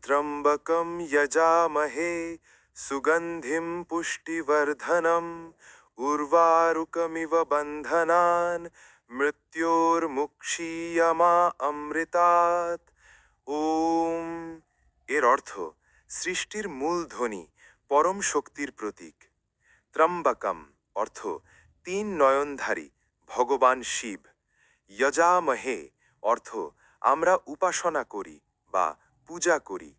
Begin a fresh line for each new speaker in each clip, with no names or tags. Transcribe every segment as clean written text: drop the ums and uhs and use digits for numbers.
त्र्यम्बकं यजामहे सुगन्धिं पुष्टिवर्धनम् उर्वारुकमिव बन्धनान् মৃত্যুর্মুক্ষীয়মা অমৃতাৎ। ওম। এর অর্থ সৃষ্টির মূল ধ্বনি, পরম শক্তির প্রতীক। ত্রম্বকম অর্থ তিন নয়নধারী ভগবান শিব। যজামহে অর্থ আমরা উপাসনা করি বা পূজা করি।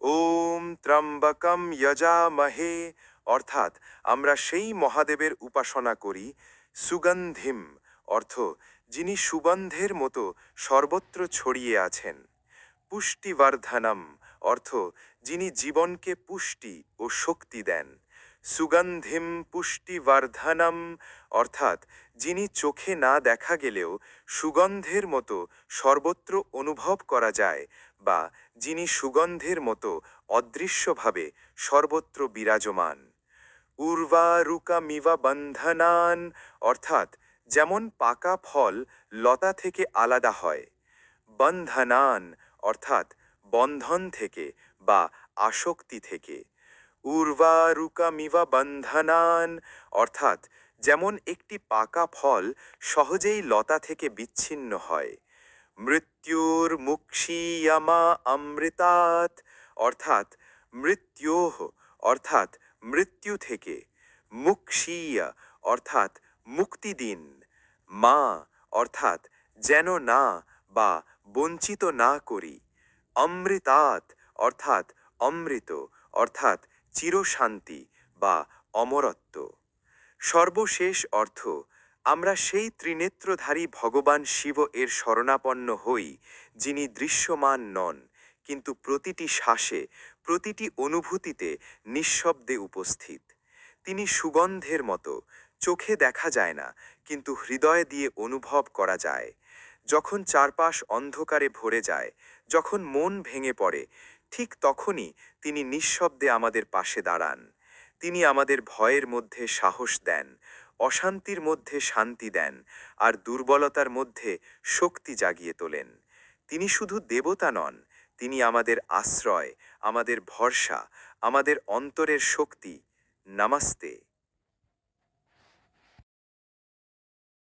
ওম ত্রম্বকম যজামহে অর্থাৎ আমরা সেই মহাদেবের উপাসনা করি। সুগন্ধিম অর্থ যিনি সুগন্ধের মতো সর্বত্র ছড়িয়ে আছেন। পুষ্টিবর্ধনম অর্থ যিনি জীবনকে পুষ্টি ও শক্তি দেন। সুগন্ধিম পুষ্টিবর্ধনম অর্থাৎ যিনি চোখে না দেখা গেলেও সুগন্ধের মতো সর্বত্র অনুভব করা যায়, বা যিনি সুগন্ধের মতো অদৃশ্যভাবে সর্বত্র বিরাজমান। উর্বারুকমিব বন্ধনান অর্থাৎ যেমন পাকা ফল লতা থেকে আলাদা হয়। বন্ধনান অর্থাৎ বন্ধন থেকে বা আসক্তি থেকে। উর্বারুকমিব বন্ধনান অর্থাৎ যেমন একটি পাকা ফল সহজেই লতা থেকে বিচ্ছিন্ন হয়। মৃত্যুর্মুক্ষীয়মা অমৃতাৎ অর্থাৎ মৃত্যুঃ অর্থাৎ মৃত্যু থেকে। মুক্ষীয় অর্থাৎ মুক্তি দিন। মা অর্থাৎ যেন না বা বঞ্চিত না করি। অমৃতাৎ অর্থাৎ অমৃত অর্থাৎ চিরশান্তি বা অমরত্ব। সর্বশেষ অর্থ আমরা সেই ত্রিনেত্রধারী ভগবান শিব এর শরণাপন্ন হই, যিনি দৃশ্যমান নন, কিন্তু প্রতিটি শ্বাসে প্রতিটি অনুভূতিতে নিঃশব্দে উপস্থিত। তিনি সুগন্ধের মতো, চোখে দেখা যায় না কিন্তু হৃদয় দিয়ে অনুভব করা যায়। যখন চারপাশ অন্ধকারে ভরে যায়, যখন মন ভেঙে পড়ে, ঠিক তখনই তিনি নিঃশব্দে আমাদের পাশে দাঁড়ান। তিনি আমাদের ভয়ের মধ্যে সাহস দেন, অশান্তির মধ্যে শান্তি দেন, আর দুর্বলতার মধ্যে শক্তি জাগিয়ে তোলেন। তিনি শুধু দেবতা নন, তিনি আমাদের আশ্রয়, আমাদের ভরসা, আমাদের অন্তরের শক্তি। নমস্তে।